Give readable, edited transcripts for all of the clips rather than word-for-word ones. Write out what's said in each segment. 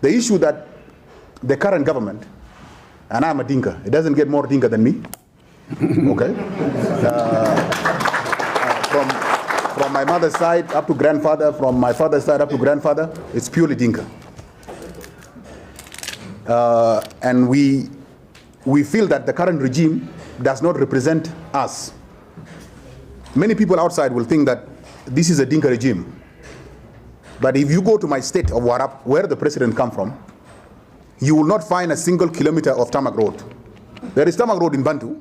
The issue that the current government, and I'm a Dinka, it doesn't get more Dinka than me, okay? From my mother's side up to grandfather, from my father's side up to grandfather, it's purely Dinka. And we feel that the current regime does not represent us. Many people outside will think that this is a Dinka regime. But if you go to my state of Warab, where the president comes from, you will not find a single kilometer of tarmac road. There is tarmac road in Bantu,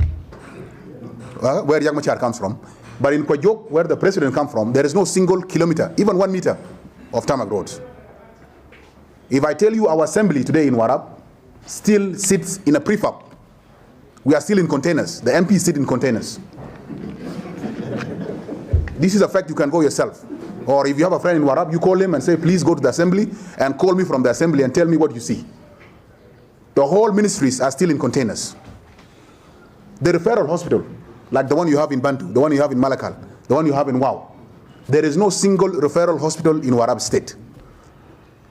where Riek Machar comes from. But in Kwajok, where the president comes from, there is no single kilometer, even 1 meter of tarmac roads. If I tell you our assembly today in Warab still sits in a prefab, we are still in containers. The MPs sit in containers. This is a fact. You can go yourself. Or if you have a friend in Warab, you call him and say, please go to the assembly and call me from the assembly and tell me what you see. The whole ministries are still in containers. The referral hospital, like the one you have in Bantu, the one you have in Malakal, the one you have in Wau, there is no single referral hospital in Warab state.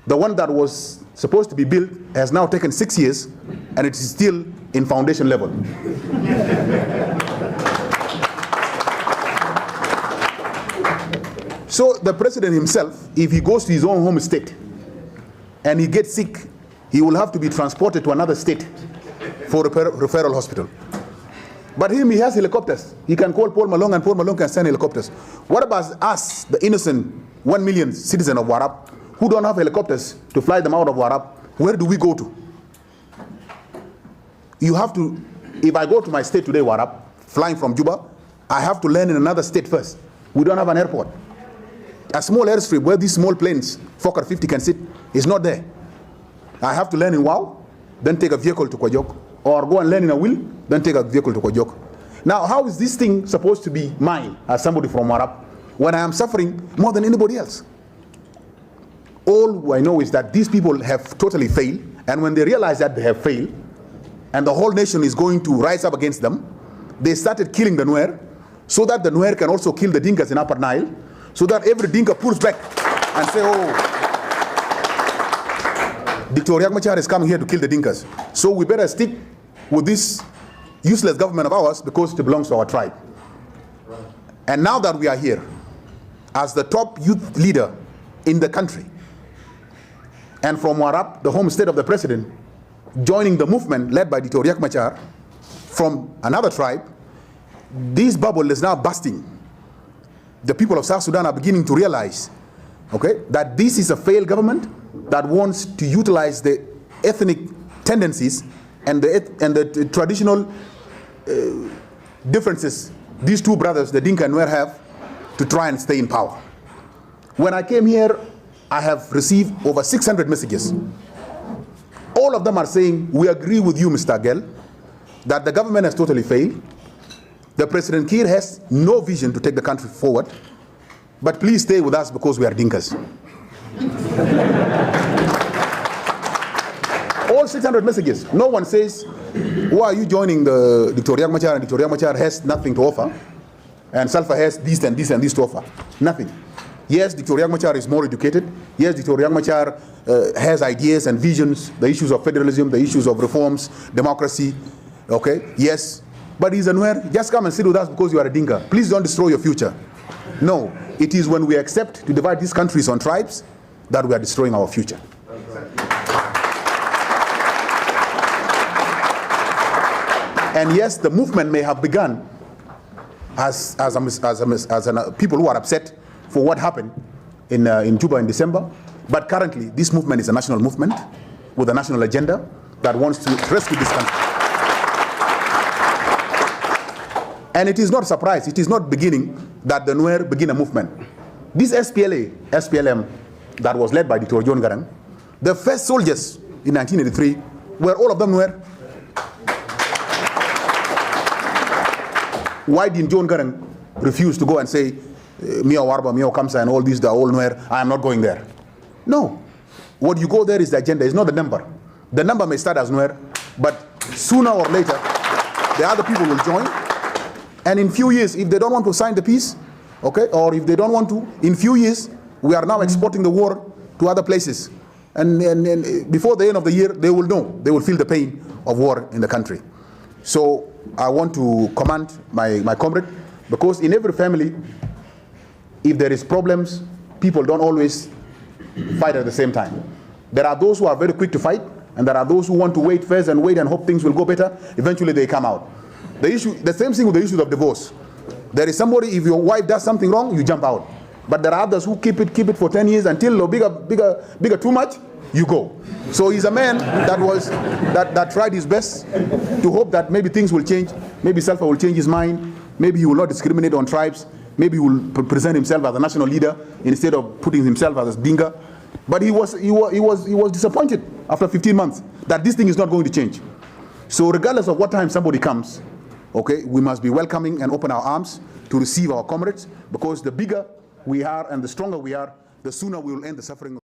The one that was supposed to be built has now taken 6 years and it is still in foundation level. So the president himself, if he goes to his own home state and he gets sick, he will have to be transported to another state for referral hospital. But him, he has helicopters. He can call Paul Malong and Paul Malong can send helicopters. What about us, the innocent 1 million citizens of Warab, who don't have helicopters to fly them out of Warab? Where do we go to? You have to, if I go to my state today, Warab, flying from Juba, I have to land in another state first. We don't have an airport. A small airstrip where these small planes, Fokker 50 can sit, is not there. I have to land in Wau, then take a vehicle to Kwajok, or go and land in a Will, then take a vehicle to Kwajok. Now, how is this thing supposed to be mine as somebody from Warab when I am suffering more than anybody else? All I know is that these people have totally failed, and when they realize that they have failed, and the whole nation is going to rise up against them, they started killing the Nuer, so that the Nuer can also kill the Dinkas in Upper Nile, so that every Dinka pulls back and say, oh, Dr. Riek Machar is coming here to kill the Dinkas. So we better stick with this useless government of ours because it belongs to our tribe. And now that we are here, as the top youth leader in the country, and from Warab, the home state of the president, joining the movement led by Dr. Riek Machar from another tribe, this bubble is now busting. The people of South Sudan are beginning to realize, okay, that this is a failed government that wants to utilize the ethnic tendencies and the traditional differences these two brothers, the Dinka and Nuer, have to try and stay in power. When I came here, I have received over 600 messages. All of them are saying, we agree with you, Mr. Agel, that the government has totally failed. The President Kiir has no vision to take the country forward, but please stay with us because we are Dinkas. All 600 messages. No one says, why are you joining the Dr. Riek Machar, and Dr. Riek Machar has nothing to offer, and Salva has this and this and this to offer. Nothing. Yes, Dr. Riek Machar is more educated. Yes, Dr. Riek Machar has ideas and visions, the issues of federalism, the issues of reforms, democracy. Okay, yes. But he's a Nuer. Just come and sit with us because you are a Dinka. Please don't destroy your future. No, it is when we accept to divide these countries on tribes that we are destroying our future. And yes, the movement may have begun as people who are upset for what happened in Juba in December. But currently, this movement is a national movement with a national agenda that wants to rescue this country. And it is not a surprise, it is not beginning that the Nuer begin a movement. This SPLM that was led by Dr. John Garang, the first soldiers in 1983 were all of them Nuer. Why did John Garang refuse to go and say, Mio Warba, Mio Kamsa and all these, the all Nuer, I am not going there? No. What you go there is the agenda, it's not the number. The number may start as Nuer, but sooner or later, the other people will join. And in few years, if they don't want to sign the peace, okay, or if they don't want to, in few years, we are now exporting the war to other places. And before the end of the year, they will know, they will feel the pain of war in the country. So I want to commend my comrade, because in every family, if there is problems, people don't always fight at the same time. There are those who are very quick to fight, and there are those who want to wait first and wait and hope things will go better. Eventually they come out. The same thing with the issue of divorce. There is somebody, if your wife does something wrong, you jump out. But there are others who keep it for 10 years until bigger too much, you go. So he's a man that tried his best to hope that maybe things will change. Maybe Salva will change his mind. Maybe he will not discriminate on tribes. Maybe he will present himself as a national leader instead of putting himself as a Dinka. But he was disappointed after 15 months that this thing is not going to change. So regardless of what time somebody comes, okay, we must be welcoming and open our arms to receive our comrades, because the bigger we are and the stronger we are, the sooner we will end the suffering.